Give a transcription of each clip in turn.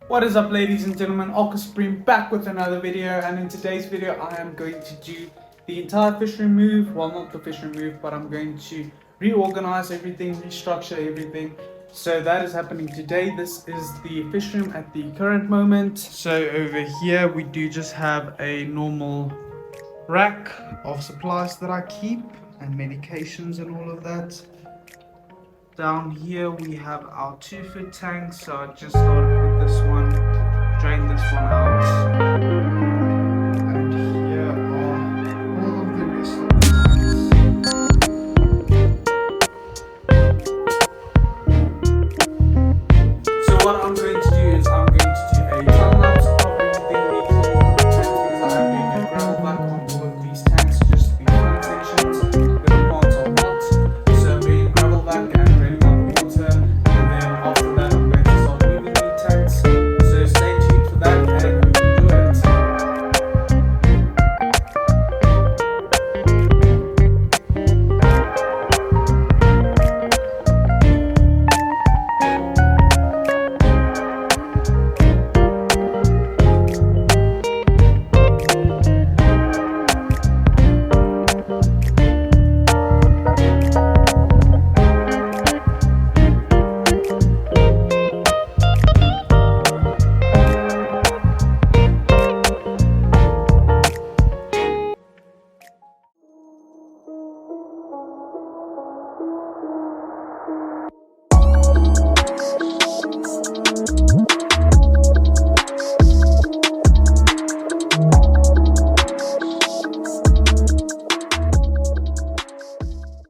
What is up, ladies and gentlemen? Aquascaping back with another video, and in today's video I am going to do the entire fish remove. Well, not the fish remove, but I'm going to reorganize everything, restructure everything. So that is happening today. This is the fish room at the current moment. So over here we do just have a normal rack of supplies that I keep and medications and all of that. Down here we have our 2-foot tank, so I just started with this one, drain this one out, and here are all of the rest of the tanks. So what I'm going to do is I'm going to do a time lapse of everything neatly, because I am doing a gravel back on all of these tanks, just to be fun sections, the plants are hot, so I'm doing gravel back and draining out the water, and then after that I'm going to start moving the tanks. So stay tuned for that and hope you enjoy it.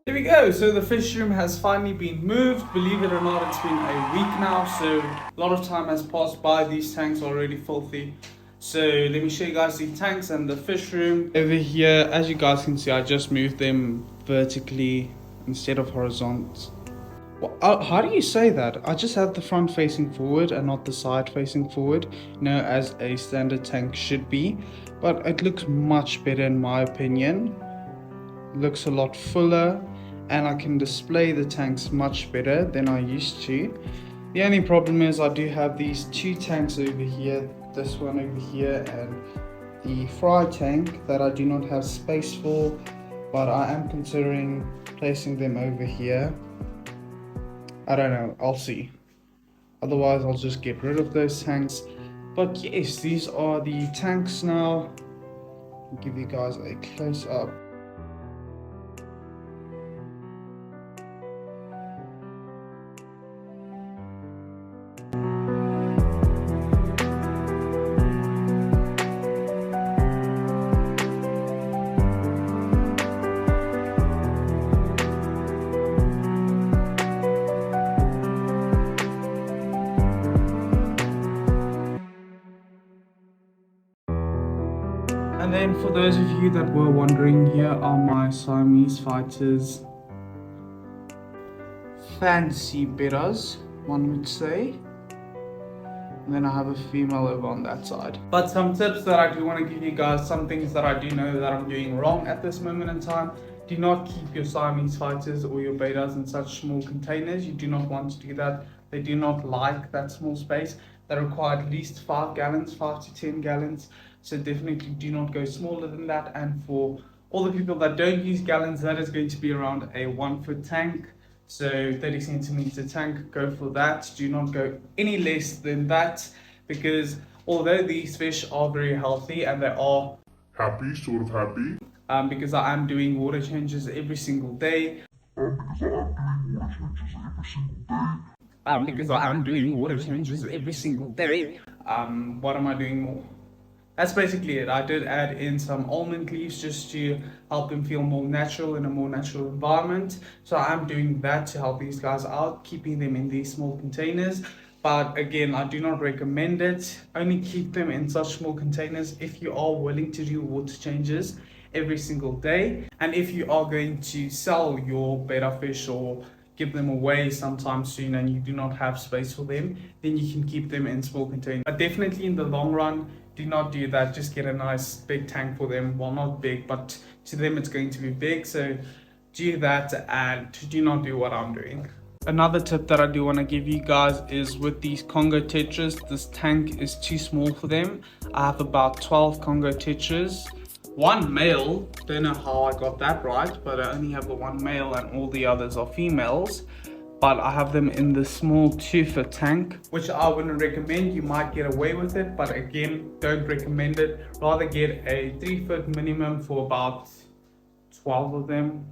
There we go, so the fish room has finally been moved. Believe it or not, it's been a week now, so a lot of time has passed by. These tanks are already filthy. So let me show you guys the tanks and the fish room. Over here, as you guys can see, I just moved them vertically instead of horizontal. How do you say that? I just have the front facing forward and not the side facing forward, as a standard tank should be. But it looks much better in my opinion. It looks a lot fuller, and I can display the tanks much better than I used to. The only problem is I do have these two tanks over here, this one over here and the fry tank that I do not have space for, but I am considering placing them over here. I don't know, I'll see. Otherwise I'll just get rid of those tanks. But yes, these are the tanks now. I'll give you guys a close up. And then for those of you that were wondering, here are my Siamese fighters. Fancy bitters, one would say. And then I have a female over on that side. But some tips that I do want to give you guys, some things that I do know that I'm doing wrong at this moment in time. Do not keep your Siamese fighters or your betas in such small containers. You do not want to do that. They do not like that small space. They require at least 5 gallons, 5 to 10 gallons. So definitely do not go smaller than that. And for all the people that don't use gallons, that is going to be around a 1-foot tank. So 30 centimeter tank, go for that. Do not go any less than that, because although these fish are very healthy and they are sort of happy. Because I am doing water changes every single day. What am I doing more? That's basically it. I did add in some almond leaves just to help them feel more natural in a more natural environment. So I'm doing that to help these guys out, keeping them in these small containers. But again, I do not recommend it. Only keep them in such small containers if you are willing to do water changes every single day. And if you are going to sell your betta fish or give them away sometime soon and you do not have space for them, then you can keep them in small containers. But definitely in the long run, do not do that. Just get a nice big tank for them. Well, not big, but to them it's going to be big. So do that and do not do what I'm doing. Another tip that I do want to give you guys is with these Congo tetras, this tank is too small for them. I have about 12 Congo tetras. One male, don't know how I got that right, but I only have the one male and all the others are females. But I have them in the small 2-foot tank, which I wouldn't recommend. You might get away with it, but again, don't recommend it. Rather get a 3-foot minimum for about 12 of them.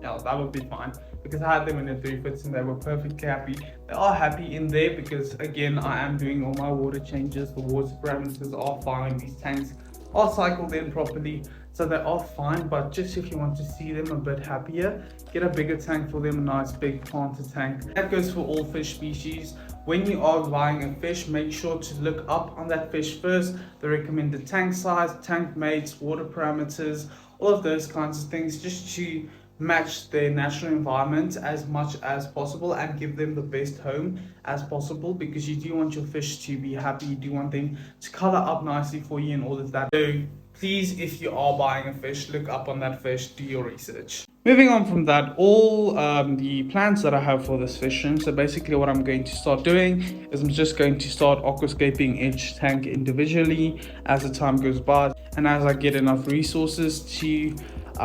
Yeah, that would be fine, because I had them in the 3-foots and they were perfectly happy. They are happy in there because again, I am doing all my water changes. The water parameters are fine. These tanks are cycled in properly, so they are fine. But just if you want to see them a bit happier, get a bigger tank for them, a nice big planter tank. That goes for all fish species. When you are buying a fish, make sure to look up on that fish first, the recommended tank size, tank mates, water parameters, all of those kinds of things, just to match their natural environment as much as possible and give them the best home as possible, because you do want your fish to be happy. You do want them to color up nicely for you and all of that. So please, if you are buying a fish, look up on that fish, do your research. Moving on from that, all the plans that I have for this fish room. So basically what I'm going to start doing is I'm just going to start aquascaping each tank individually as the time goes by, and as I get enough resources to to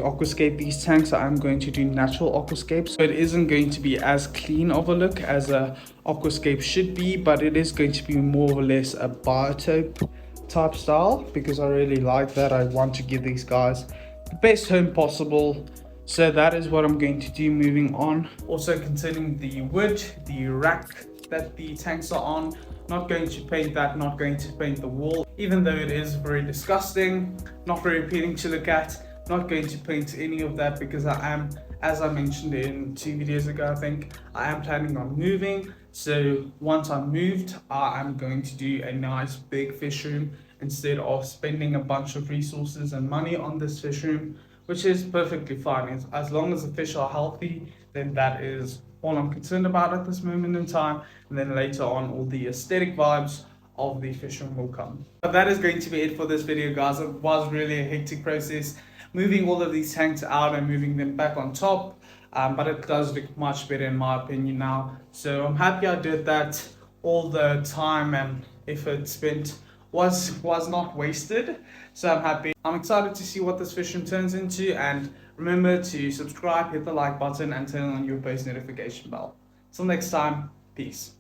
aquascape these tanks, I'm going to do natural aquascapes. So it isn't going to be as clean of a look as a aquascape should be, but it is going to be more or less a biotope type style, because I really like that. I want to give these guys the best home possible. So that is what I'm going to do moving on. Also concerning the wood, the rack that the tanks are on, not going to paint that, not going to paint the wall, even though it is very disgusting, not very appealing to look at. Not going to paint any of that because I am, as I mentioned in 2 videos ago, I think, I am planning on moving. So once I'm moved, I am going to do a nice big fish room instead of spending a bunch of resources and money on this fish room, which is perfectly fine. As long as the fish are healthy, then that is all I'm concerned about at this moment in time. And then later on, all the aesthetic vibes of the fish room will come. But that is going to be it for this video, guys. It was really a hectic process moving all of these tanks out and moving them back on top, but it does look much better in my opinion now. So I'm happy I did that. All the time and effort spent was not wasted, so I'm happy. I'm excited to see what this fish room turns into, and remember to subscribe, hit the like button, and turn on your post notification bell. Till next time, peace.